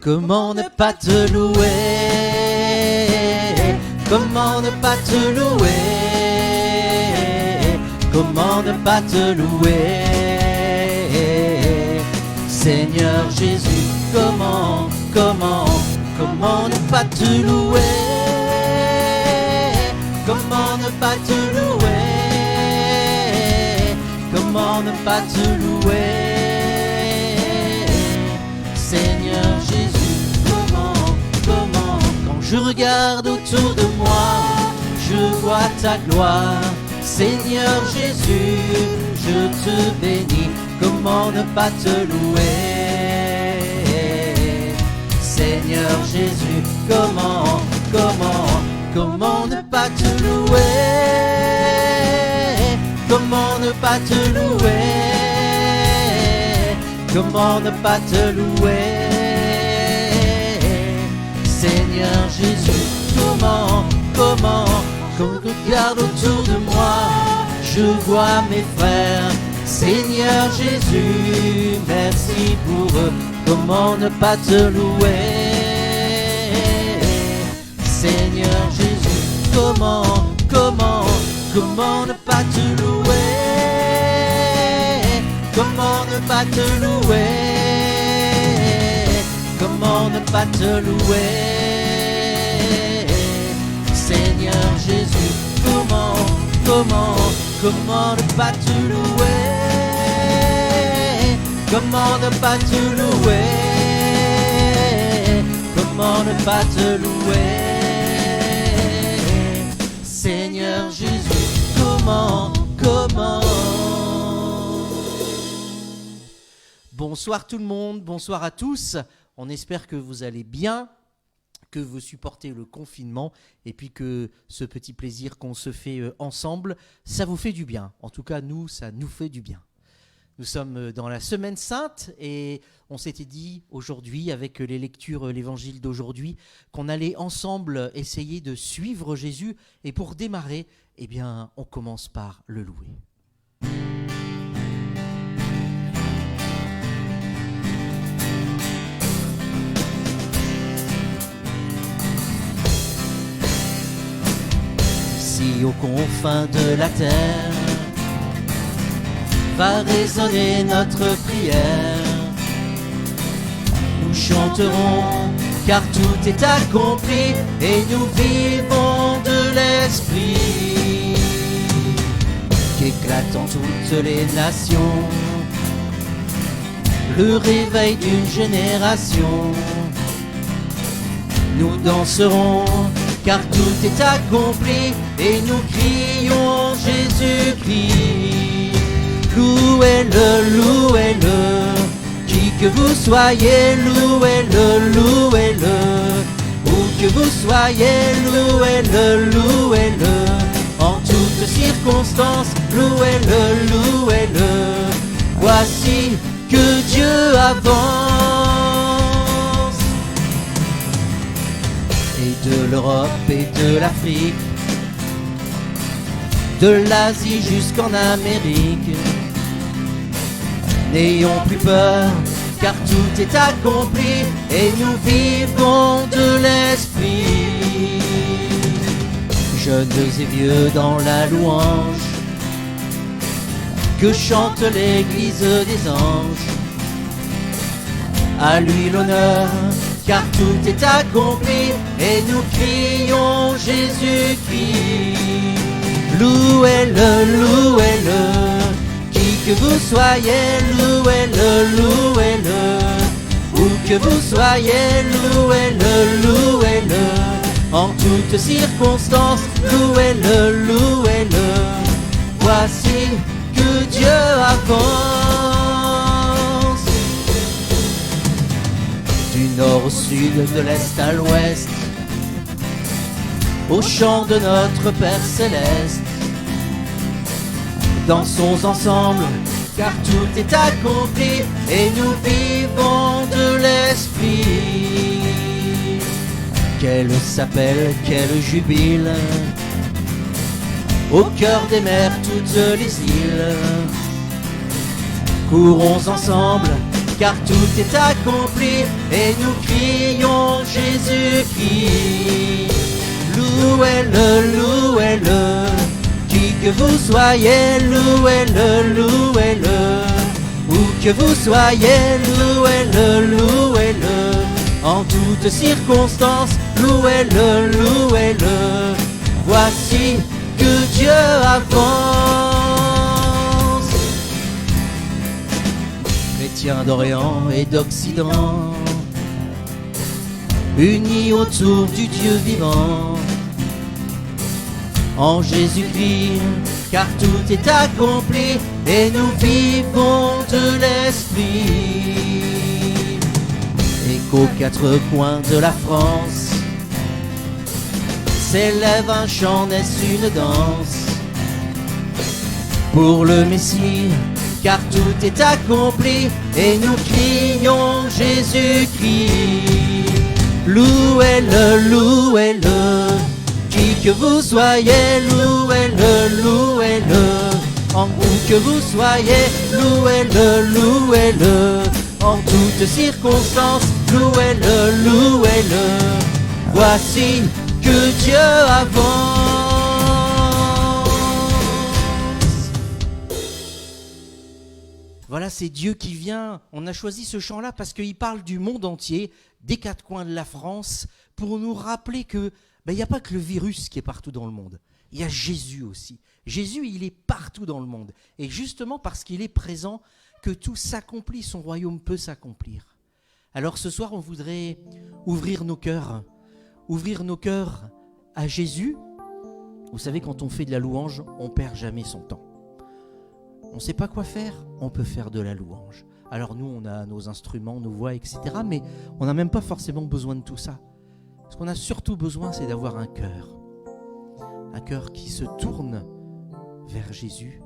Comment ne pas te louer? Comment ne pas te louer? Comment ne pas te louer? Seigneur Jésus, comment ne pas te louer? Comment ne pas te louer? Comment ne pas te louer? Seigneur Jésus, comment, quand je regarde autour de moi, je vois ta gloire. Seigneur Jésus, je te bénis, comment ne pas te louer? Seigneur Jésus, comment ne pas te louer? Comment ne pas te louer? Comment ne pas te louer? Seigneur Jésus, comment, quand je regarde autour de moi, je vois mes frères. Seigneur Jésus, merci pour eux, comment ne pas te louer? Seigneur Jésus, comment ne pas te louer? Comment ne pas te louer? Comment ne pas te louer? Seigneur Jésus, comment ne pas te louer? Comment ne pas te louer? Comment ne pas te louer? Seigneur Jésus, comment? Bonsoir tout le monde, bonsoir à tous. On espère que vous allez bien, que vous supportez le confinement et puis que ce petit plaisir qu'on se fait ensemble, ça vous fait du bien. En tout cas, nous, ça nous fait du bien. Nous sommes dans la Semaine Sainte et on s'était dit aujourd'hui, avec les lectures, l'évangile d'aujourd'hui, qu'on allait ensemble essayer de suivre Jésus. Et pour démarrer, eh bien, on commence par le louer. Si aux confins de la terre va résonner notre prière, nous chanterons car tout est accompli et nous vivons de l'esprit qu'éclate en toutes les nations, le réveil d'une génération. Nous danserons car tout est accompli et nous crions Jésus-Christ. Louez-le, louez-le, qui que vous soyez, louez-le, louez-le. Où que vous soyez, louez-le, louez-le. En toutes circonstances, louez-le, louez-le. Voici que Dieu avance. Et de l'Europe et de l'Afrique, de l'Asie jusqu'en Amérique, n'ayons plus peur, car tout est accompli et nous vivons de l'esprit. Jeunes et vieux dans la louange, que chante l'église des anges. À lui l'honneur, car tout est accompli et nous crions Jésus-Christ. Louez-le, louez-le, qui que vous soyez, louez-le, louez-le. Où que vous soyez, louez-le, louez-le. En toutes circonstances, louez-le, louez-le. Voici que Dieu avance. Du nord au sud, de l'est à l'ouest, au chant de notre Père Céleste. Dansons ensemble, car tout est accompli et nous vivons de l'esprit. Qu'elle s'appelle, qu'elle jubile, au cœur des mers toutes les îles. Courons ensemble, car tout est accompli, et nous crions Jésus-Christ. Louez-le, louez-le, qui que vous soyez, louez-le, louez-le. Où que vous soyez, louez-le, louez-le. En toutes circonstances, louez-le, louez-le. Voici que Dieu avance. Chrétiens d'Orient et d'Occident, unis autour du Dieu vivant, en Jésus-Christ, car tout est accompli, et nous vivons de l'Esprit. Et qu'aux quatre coins de la France s'élève un chant, n'est-ce une danse pour le Messie, car tout est accompli, et nous crions Jésus-Christ. Louez-le, louez-le, qui que vous soyez, louez-le, louez-le. En où que vous soyez, louez-le, louez-le. En toutes circonstances, louez-le, louez-le. Voici que Dieu avance. Voilà, c'est Dieu qui vient. On a choisi ce chant-là parce qu'il parle du monde entier, des quatre coins de la France, pour nous rappeler que il n'y a pas que le virus qui est partout dans le monde. Il y a Jésus aussi. Jésus, il est partout dans le monde. Et justement parce qu'il est présent, que tout s'accomplit, son royaume peut s'accomplir. Alors ce soir, on voudrait ouvrir nos cœurs à Jésus. Vous savez, quand on fait de la louange, on ne perd jamais son temps. On ne sait pas quoi faire, on peut faire de la louange. Alors nous, on a nos instruments, nos voix, etc. Mais on n'a même pas forcément besoin de tout ça. Ce qu'on a surtout besoin, c'est d'avoir un cœur qui se tourne vers Jésus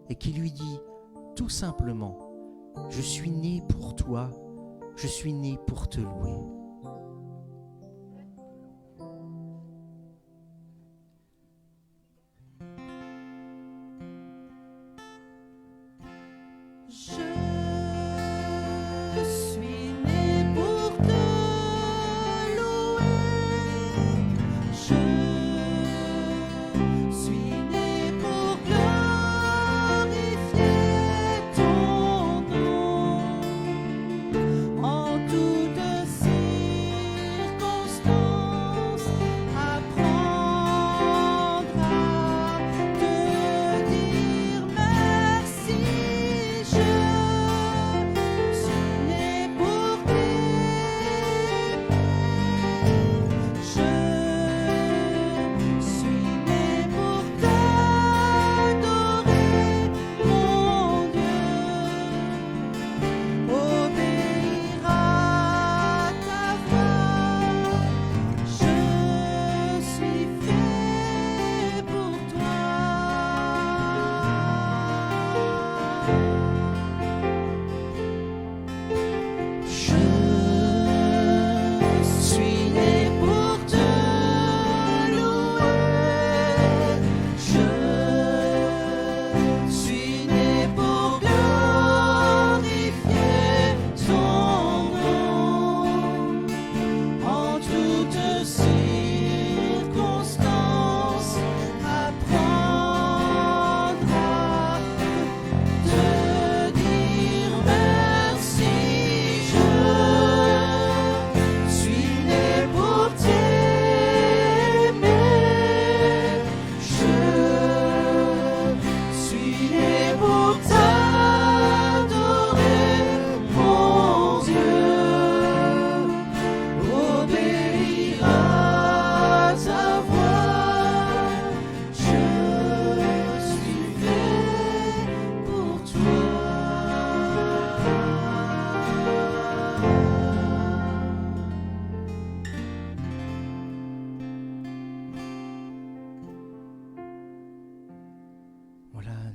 et qui lui dit tout simplement: je suis né pour toi, je suis né pour te louer.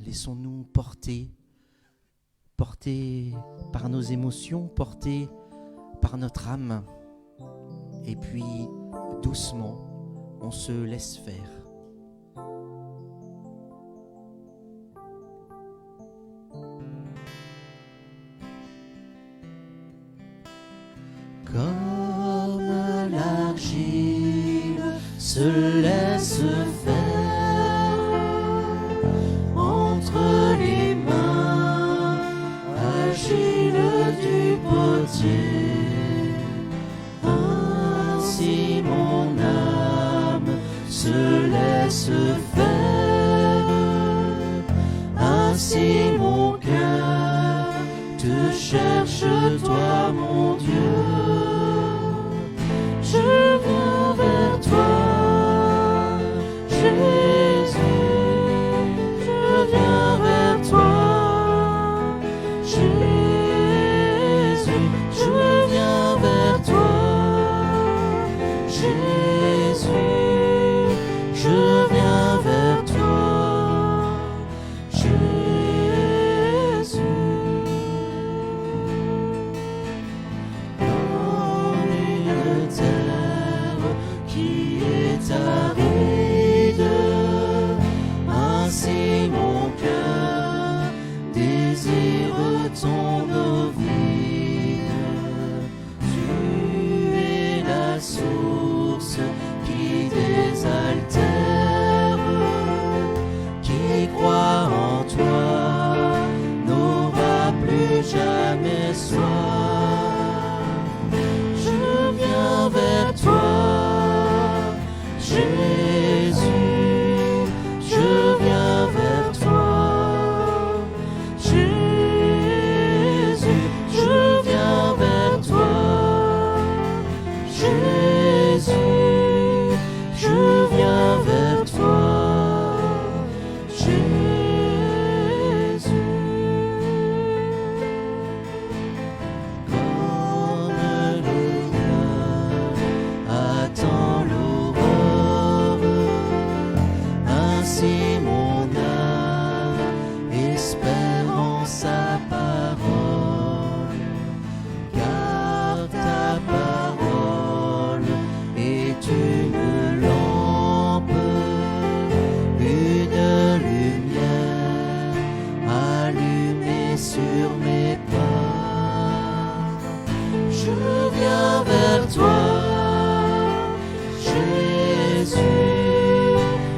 Laissons-nous porter par nos émotions, porter par notre âme. Et puis, doucement, on se laisse faire. se laisse faire entre les mains agiles du potier. Ainsi mon âme se laisse faire, ainsi mon cœur te cherche, toi mon Dieu. Je viens vers toi, Jésus, je viens vers toi, Jésus, je viens vers toi, Jésus, je viens vers toi, Jésus. Comme une terre qui est aride, ainsi mon cœur désire ton eau vive. Tu es la source qui désaltère, qui croit en toi n'aura plus jamais soif. Je viens vers toi, Jésus, je viens vers toi, Jésus, je viens vers toi, Jésus, je viens vers toi, Jésus. Comme le cœur attend l'aurore, ainsi mon âme espère en sa parole. Car ta parole est une lampe, une lumière allumée sur mes pas. Je viens vers toi, Jésus,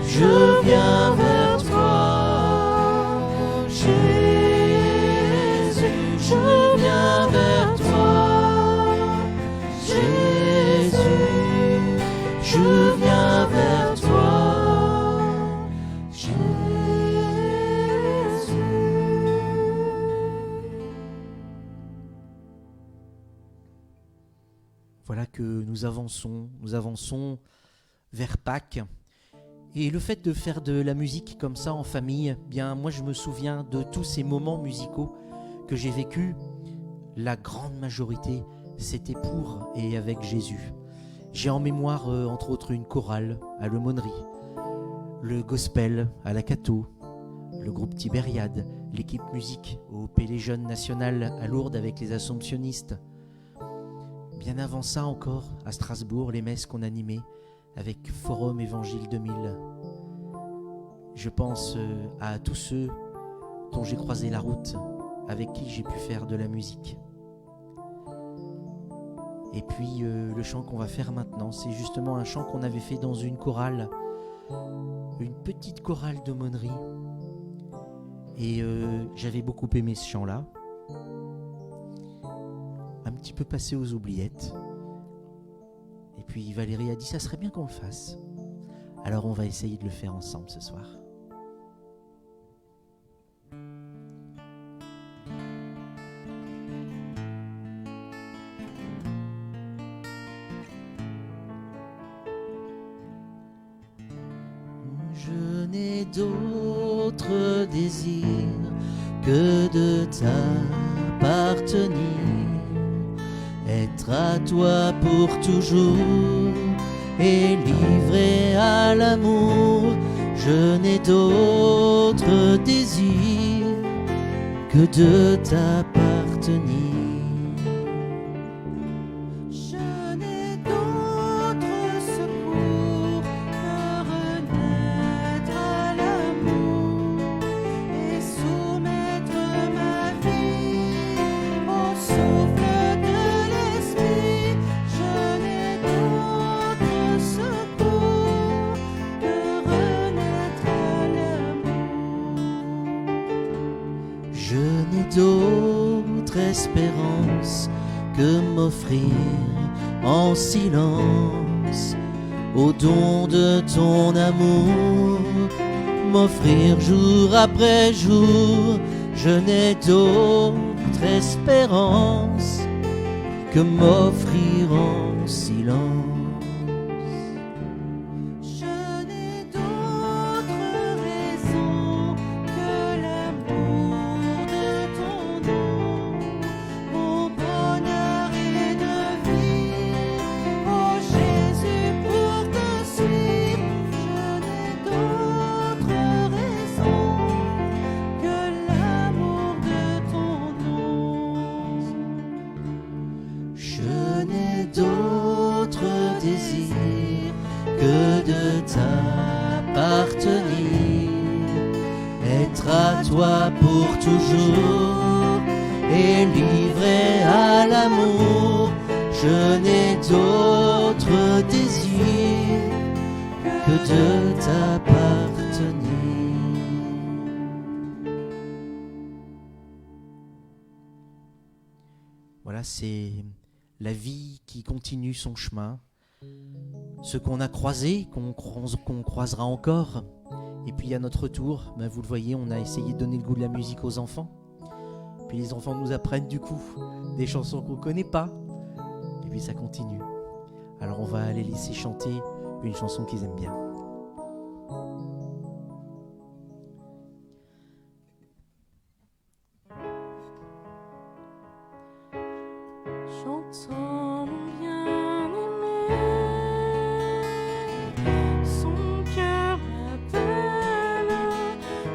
je viens vers toi, Jésus, je viens vers toi, Jésus, je viens vers toi, Jésus. Voilà que nous avançons vers Pâques. Et le fait de faire de la musique comme ça en famille, bien moi je me souviens de tous ces moments musicaux que j'ai vécus. La grande majorité, c'était pour et avec Jésus. J'ai en mémoire entre autres une chorale à l'aumônerie, le gospel à la Cato, le groupe Tibériade, l'équipe musique au Pélé Jeunes National à Lourdes avec les Assomptionnistes. Bien avant ça encore, à Strasbourg, les messes qu'on animait avec Forum Évangile 2000. Je pense à tous ceux dont j'ai croisé la route, avec qui j'ai pu faire de la musique. Et puis le chant qu'on va faire maintenant, c'est justement un chant qu'on avait fait dans une chorale, une petite chorale d'aumônerie. Et j'avais beaucoup aimé ce chant-là. Un petit peu passé aux oubliettes. Et puis Valérie a dit ça serait bien qu'on le fasse. Alors on va essayer de le faire ensemble ce soir. Je n'ai d'autre désir que de t'appartenir, être à toi pour toujours et livré à l'amour. Je n'ai d'autre désir que de t'appartenir. Je n'ai d'autre secours que renaître à l'amour et soumettre ma vie au souffle de l'esprit. Je n'ai d'autre secours d'espérance que m'offrir en silence au don de ton amour, m'offrir jour après jour. Je n'ai d'autre espérance que m'offrir en silence. Je n'ai d'autre raison que l'amour de ton nom. Mon bonheur est de vivre, oh Jésus, pour te suivre. Je n'ai d'autre raison que l'amour de ton nom. Je n'ai d'autre désir que de t'appartenir, être à toi pour toujours et livré à l'amour. Je n'ai d'autre désir que de t'appartenir. Voilà, c'est la vie qui continue son chemin. Ce qu'on a croisé, qu'on croisera encore. Et puis à notre tour, vous le voyez, on a essayé de donner le goût de la musique aux enfants. Puis les enfants nous apprennent du coup des chansons qu'on ne connaît pas. Et puis ça continue. Alors on va les laisser chanter une chanson qu'ils aiment bien. J'entends mon bien-aimé, son cœur m'appelle,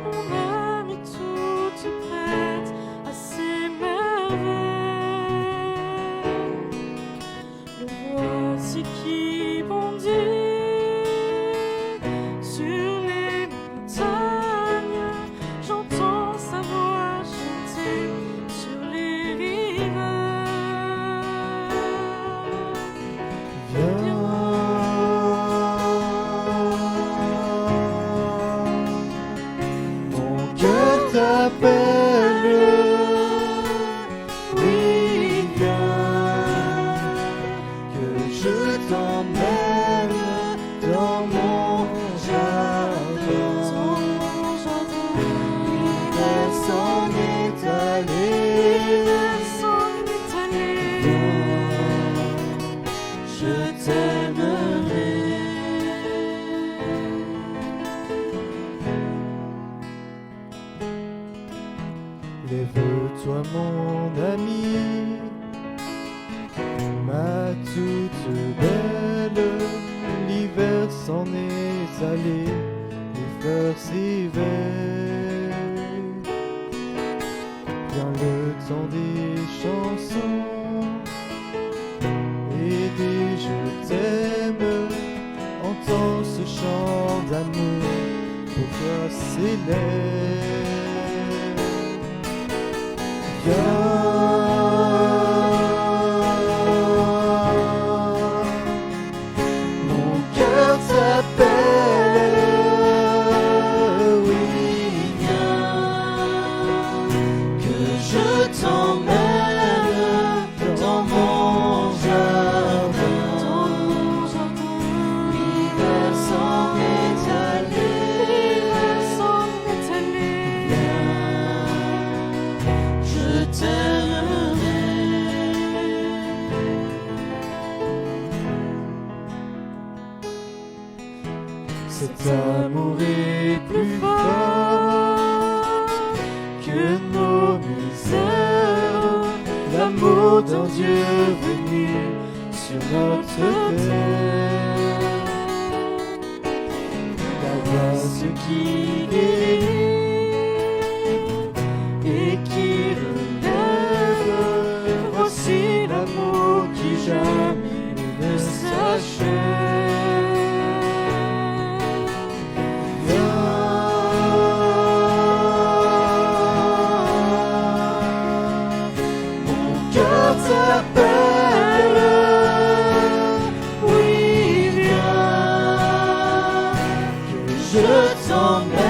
mon âme est toute prête à ses merveilles. Le voici qui bondit sur les montagnes, j'entends sa voix chanter sur les rivages. Mon cœur t'appelle, oui viens, que je t'emmène dans mon jardin. L'hiver s'en est allé, viens, je t'aimerai. Lève-toi mon ami, ma toute belle. L'hiver s'en est allé, les fleurs s'éveillent. Vient le temps des chansons et des je t'aime. Entends ce chant d'amour pour toi s'élève. Mon cœur t'appelle, oui viens, que je t'emmène dans mon jardin. L'hiver s'en est allé, viens, je t'aimerai. Cet amour est plus fort que nos misères, l'amour d'un Dieu venu sur notre terre. La grâce qui guérit et qui relève, voici l'amour qui jamais ne s'achève. Mon cœur t'appelle, oui viens, que je t'emmène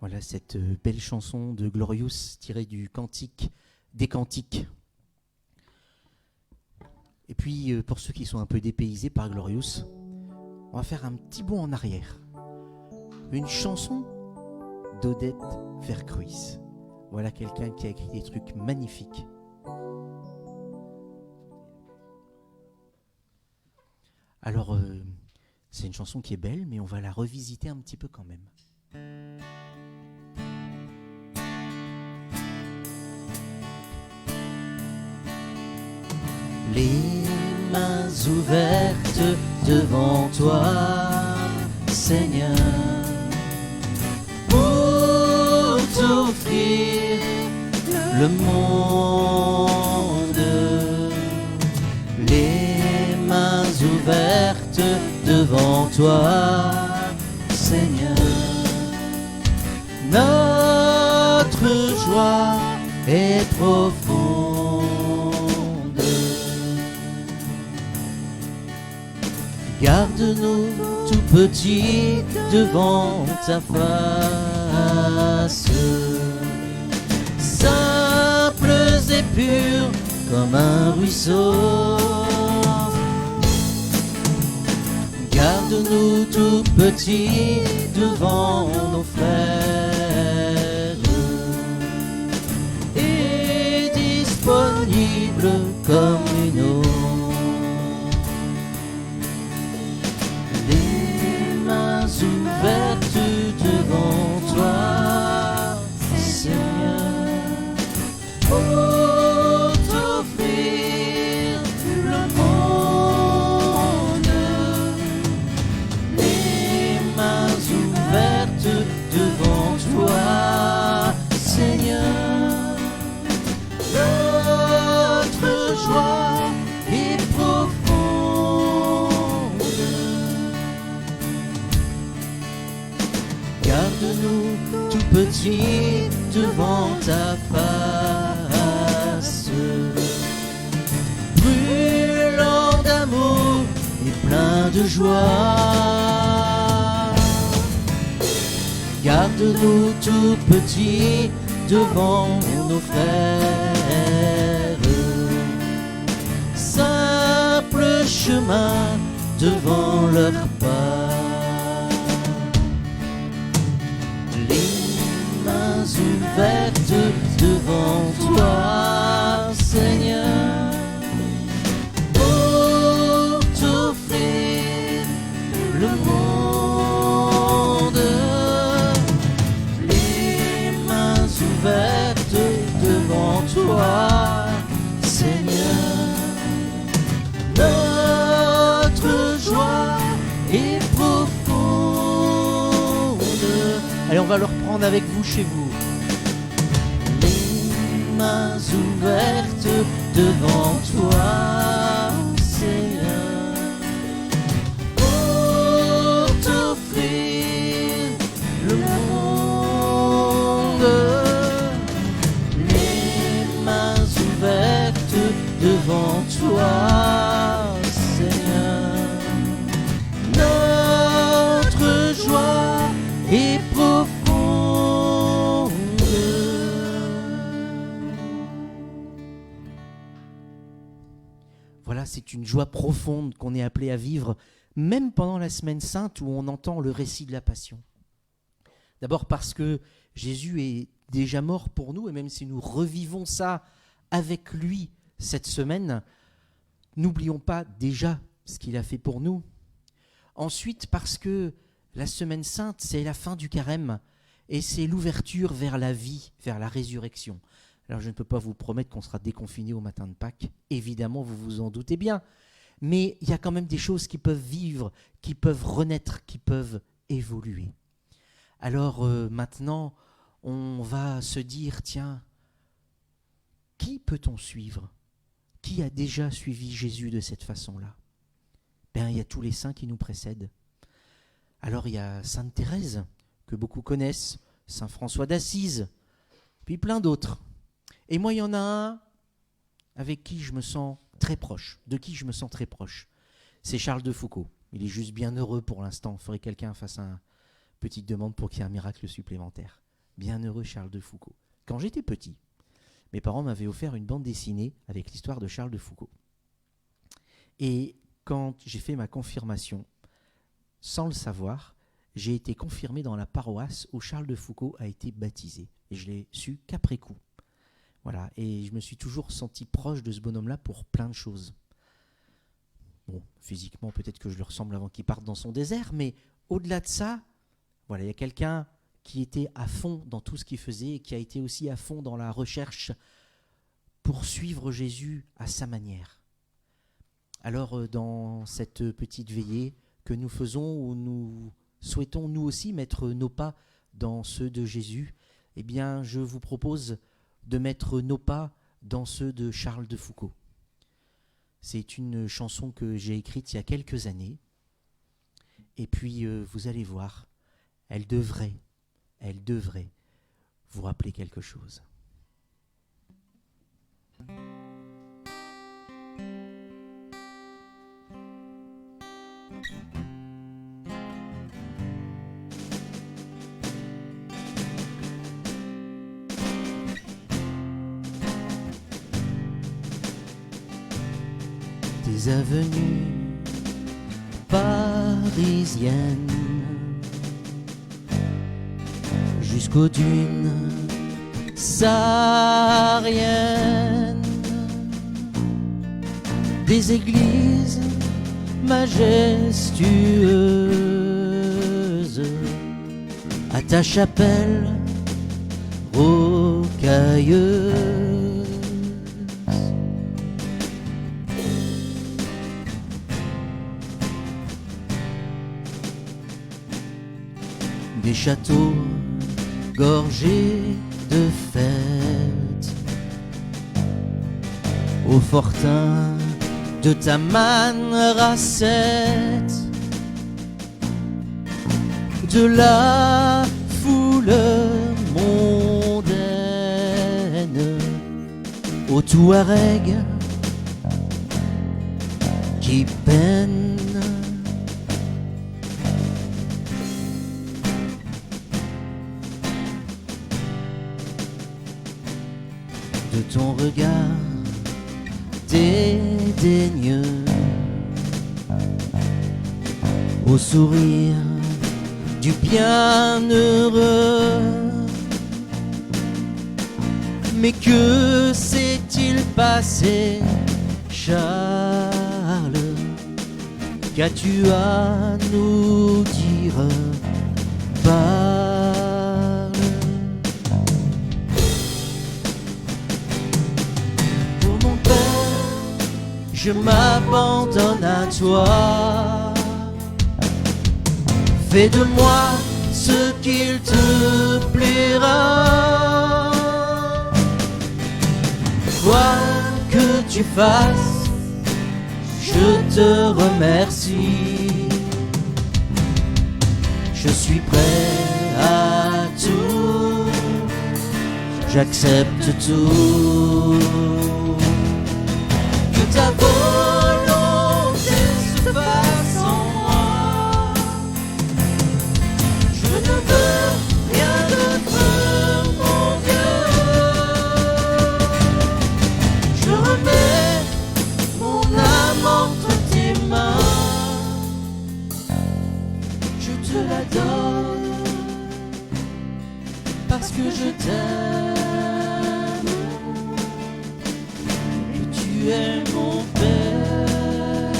Voilà cette belle chanson de Glorious tirée du Cantique des Cantiques. Et puis, pour ceux qui sont un peu dépaysés par Glorious, on va faire un petit bond en arrière. Une chanson d'Odette Vercruis. Voilà quelqu'un qui a écrit des trucs magnifiques. Alors, c'est une chanson qui est belle, mais on va la revisiter un petit peu quand même. Les mains ouvertes devant toi, Seigneur, pour t'offrir le monde. Les mains ouvertes devant toi, Seigneur. Notre joie est profonde. Garde-nous tout petits devant ta face, simples et purs comme un ruisseau. Garde-nous tout petits devant nos frères et disponibles comme une eau. Ouvertes devant toi, Seigneur, pour t'offrir le monde. Les mains ouvertes devant toi, Seigneur. Notre joie est profonde. Garde-nous tout petits devant ta face, brûlant d'amour et plein de joie. Garde-nous tout petits devant nos frères, simple chemin devant leurs pas. Ouvertes devant toi, Seigneur, pour t'offrir le monde. Les mains ouvertes devant toi, Seigneur. Notre joie est profonde. Allez, on va le reprendre avec vous chez vous. Mains ouvertes devant toi, Seigneur, pour t'offrir le monde. Les mains ouvertes devant toi, Seigneur. Notre joie est profonde. Voilà, c'est une joie profonde qu'on est appelé à vivre, même pendant la Semaine Sainte où on entend le récit de la Passion. D'abord parce que Jésus est déjà mort pour nous, et même si nous revivons ça avec lui cette semaine, n'oublions pas déjà ce qu'il a fait pour nous. Ensuite, parce que la Semaine Sainte, c'est la fin du carême, et c'est l'ouverture vers la vie, vers la résurrection. Alors je ne peux pas vous promettre qu'on sera déconfiné au matin de Pâques, évidemment vous vous en doutez bien, mais il y a quand même des choses qui peuvent vivre, qui peuvent renaître, qui peuvent évoluer. Alors maintenant, on va se dire, tiens, qui peut-on suivre? Qui a déjà suivi Jésus de cette façon-là? Ben, il y a tous les saints qui nous précèdent. Alors il y a Sainte Thérèse, que beaucoup connaissent, Saint François d'Assise, puis plein d'autres. Et moi, il y en a un avec qui je me sens très proche, de qui je me sens très proche. C'est Charles de Foucauld. Il est juste bien heureux pour l'instant. Il faudrait que quelqu'un fasse une petite demande pour qu'il y ait un miracle supplémentaire. Bienheureux Charles de Foucauld. Quand j'étais petit, mes parents m'avaient offert une bande dessinée avec l'histoire de Charles de Foucauld. Et quand j'ai fait ma confirmation, sans le savoir, j'ai été confirmé dans la paroisse où Charles de Foucauld a été baptisé. Et je l'ai su qu'après coup. Voilà. Et je me suis toujours senti proche de ce bonhomme-là pour plein de choses. Bon, physiquement, peut-être que je lui ressemble avant qu'il parte dans son désert, mais au-delà de ça, voilà, il y a quelqu'un qui était à fond dans tout ce qu'il faisait et qui a été aussi à fond dans la recherche pour suivre Jésus à sa manière. Alors, dans cette petite veillée que nous faisons, où nous souhaitons nous aussi mettre nos pas dans ceux de Jésus, eh bien, je vous propose de mettre nos pas dans ceux de Charles de Foucauld. C'est une chanson que j'ai écrite il y a quelques années. Et puis, vous allez voir, elle devrait vous rappeler quelque chose. Des avenues parisiennes jusqu'aux dunes sahariennes, des églises majestueuses à ta chapelle rocailleuse. Des châteaux gorgés de fêtes, au fortin de ta manne racette, de la foule mondaine, au Touareg qui peine. De ton regard dédaigneux au sourire du bienheureux. Mais que s'est-il passé, Charles? Qu'as-tu à nous dire? Parle. Pour mon père, je m'abandonne à toi. Fais de moi ce qu'il te plaira. Quoi que tu fasses, je te remercie. Je suis prêt à tout, j'accepte tout. Que ta volonté se fasse en moi. Je ne veux rien d'autre, mon Dieu. Je remets mon âme entre tes mains. Je te la donne parce que je t'aime. Que tu es mon père.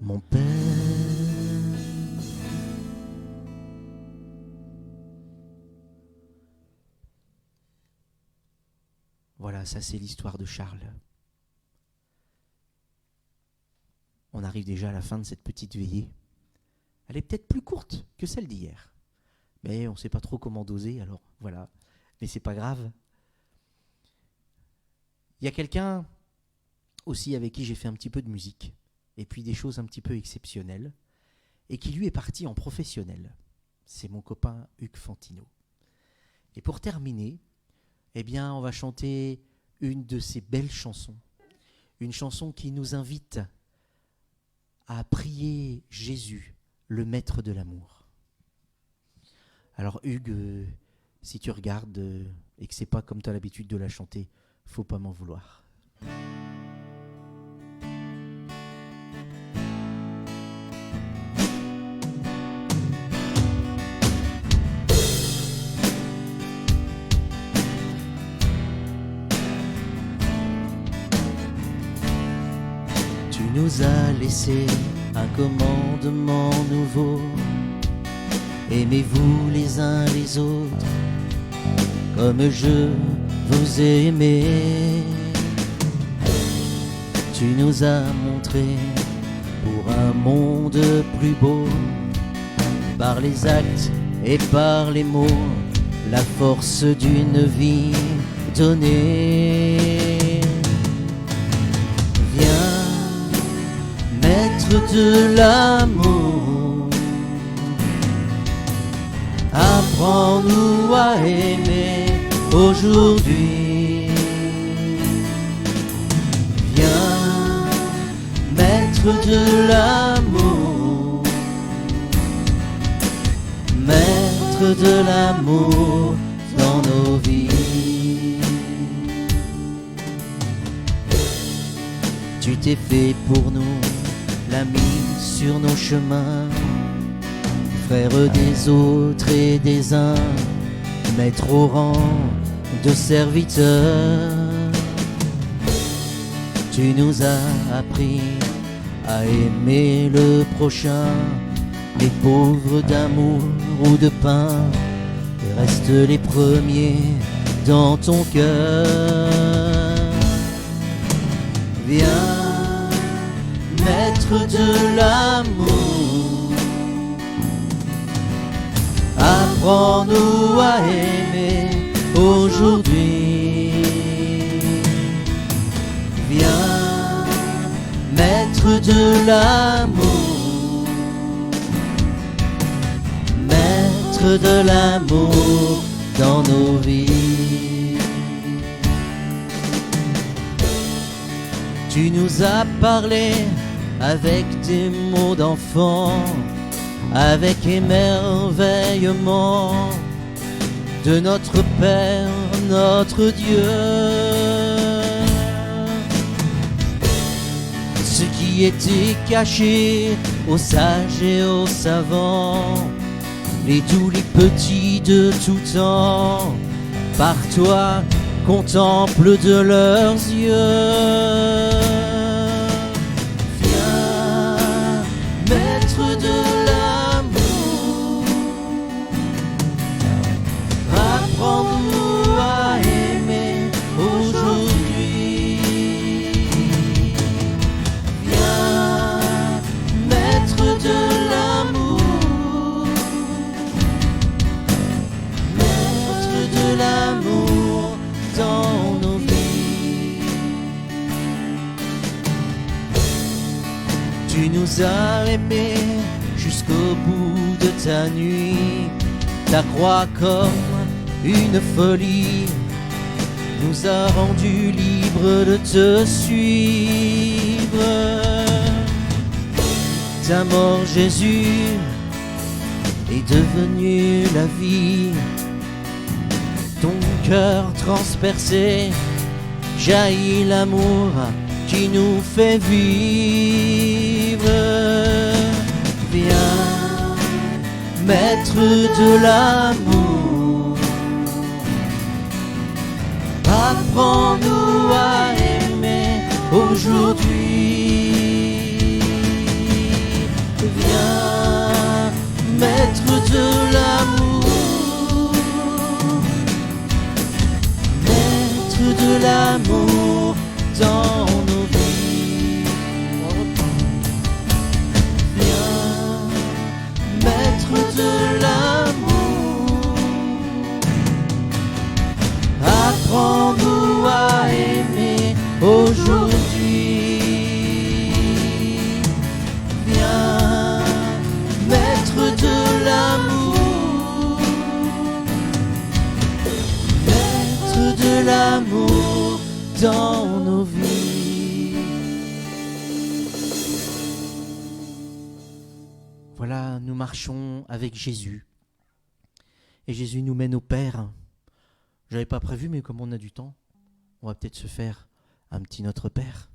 Mon père. Voilà, ça c'est l'histoire de Charles. On arrive déjà à la fin de cette petite veillée. Elle est peut-être plus courte que celle d'hier. Mais on ne sait pas trop comment doser, alors voilà. Mais c'est pas grave. Il y a quelqu'un aussi avec qui j'ai fait un petit peu de musique, et puis des choses un petit peu exceptionnelles, et qui lui est parti en professionnel. C'est mon copain Hugues Fantino. Et pour terminer, eh bien, on va chanter une de ces belles chansons. Une chanson qui nous invite à prier Jésus, le maître de l'amour. Alors Hugues, si tu regardes et que c'est pas comme tu as l'habitude de la chanter, faut pas m'en vouloir. Tu nous as laissé un commandement nouveau. Aimez-vous les uns les autres comme je vous ai aimé. Tu nous as montré pour un monde plus beau, par les actes et par les mots, la force d'une vie donnée. Viens, maître de l'amour, apprends-nous à aimer aujourd'hui. Viens, maître de l'amour, maître de l'amour dans nos vies. Tu t'es fait pour nous l'ami sur nos chemins, frère des autres et des uns, maître au rang de serviteur. Tu nous as appris à aimer le prochain, les pauvres d'amour ou de pain, et restent les premiers dans ton cœur. Viens, maître de l'amour, apprends-nous à aimer aujourd'hui. Viens, maître de l'amour, maître de l'amour dans nos vies. Tu nous as parlé avec des mots d'enfant, avec émerveillement de notre Père, notre Dieu. Ce qui était caché aux sages et aux savants, les doux, les petits de tout temps, par toi contemple de leurs yeux. Viens, maître de l'amour, apprends-nous à aimer aujourd'hui. Viens, maître de l'amour, maître de l'amour dans nos vies. Tu nous as aimés jusqu'au bout de ta nuit, ta croix comme une folie nous a rendus libres de te suivre. Ta mort, Jésus, est devenue la vie. Ton cœur transpercé, jaillit l'amour qui nous fait vivre. Viens, maître de l'amour, apprends-nous à aimer aujourd'hui. Viens, maître de l'amour, maître de l'amour dans nos vies. Viens, maître de l'amour, apprends-nous à aimer aujourd'hui. Viens, maître de l'amour, maître de l'amour dans nos vies. Voilà, nous marchons avec Jésus. Et Jésus nous mène au Père. J'avais pas prévu, mais comme on a du temps, on va peut-être se faire un petit Notre Père.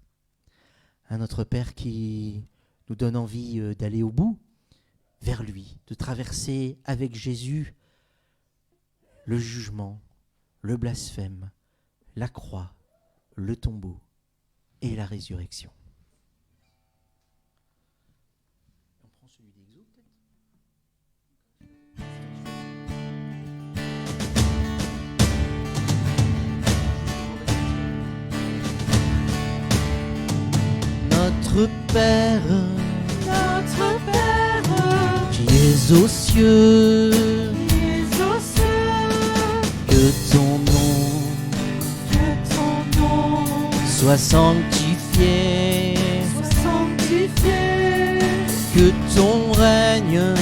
Un Notre Père qui nous donne envie d'aller au bout, vers lui, de traverser avec Jésus le jugement, le blasphème, la croix, le tombeau et la résurrection. On prend celui d'Exo peut-être ? Notre Père, qui es aux cieux, que ton nom soit sanctifié, que ton règne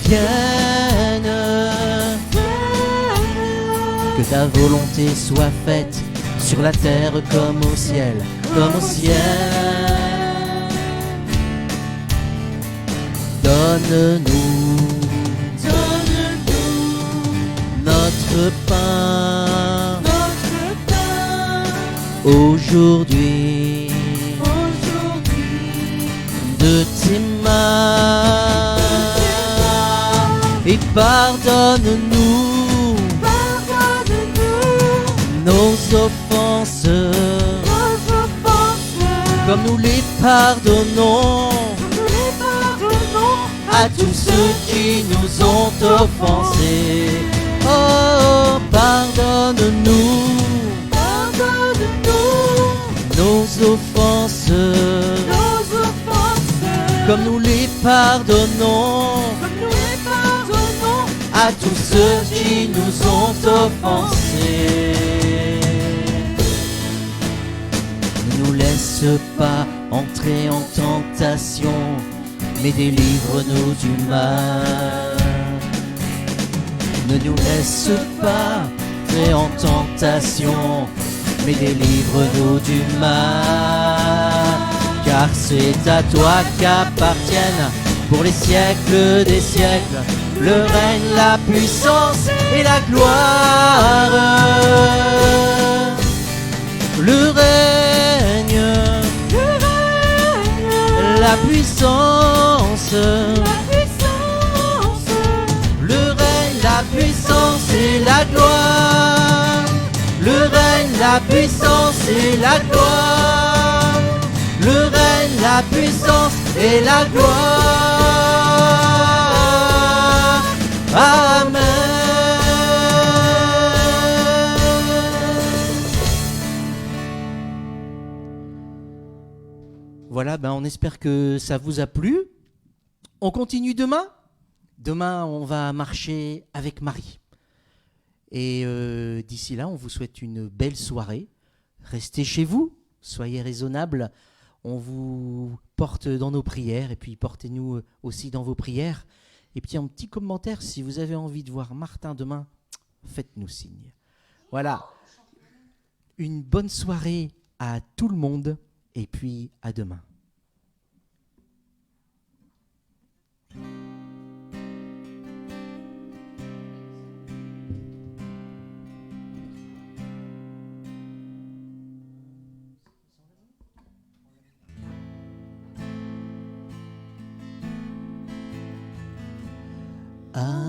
vienne, que ta volonté soit faite sur la terre comme au ciel, Donne-nous notre pain aujourd'hui de tes mains et pardonne-nous nos offenses comme nous les pardonnons à tous ceux qui nous ont offensés. Oh, pardonne-nous nos offenses comme nous les pardonnons à tous ceux qui nous ont offensés. Ne nous laisse pas entrer en tentation, mais délivre-nous du mal. Ne nous laisse pas entrer en tentation, mais délivre-nous du mal. Car c'est à toi qu'appartiennent pour les siècles des siècles le règne, la puissance et la gloire. Le règne, la puissance, le règne, la puissance et la gloire. Le règne, la puissance et la gloire. Le règne, la puissance et la gloire. Amen. Voilà, on espère que ça vous a plu. On continue demain. Demain, on va marcher avec Marie. Et d'ici là, on vous souhaite une belle soirée. Restez chez vous, soyez raisonnables. On vous porte dans nos prières et puis portez-nous aussi dans vos prières. Et puis un petit commentaire, si vous avez envie de voir Martin demain, faites-nous signe. Voilà. Une bonne soirée à tout le monde et puis à demain. Ah.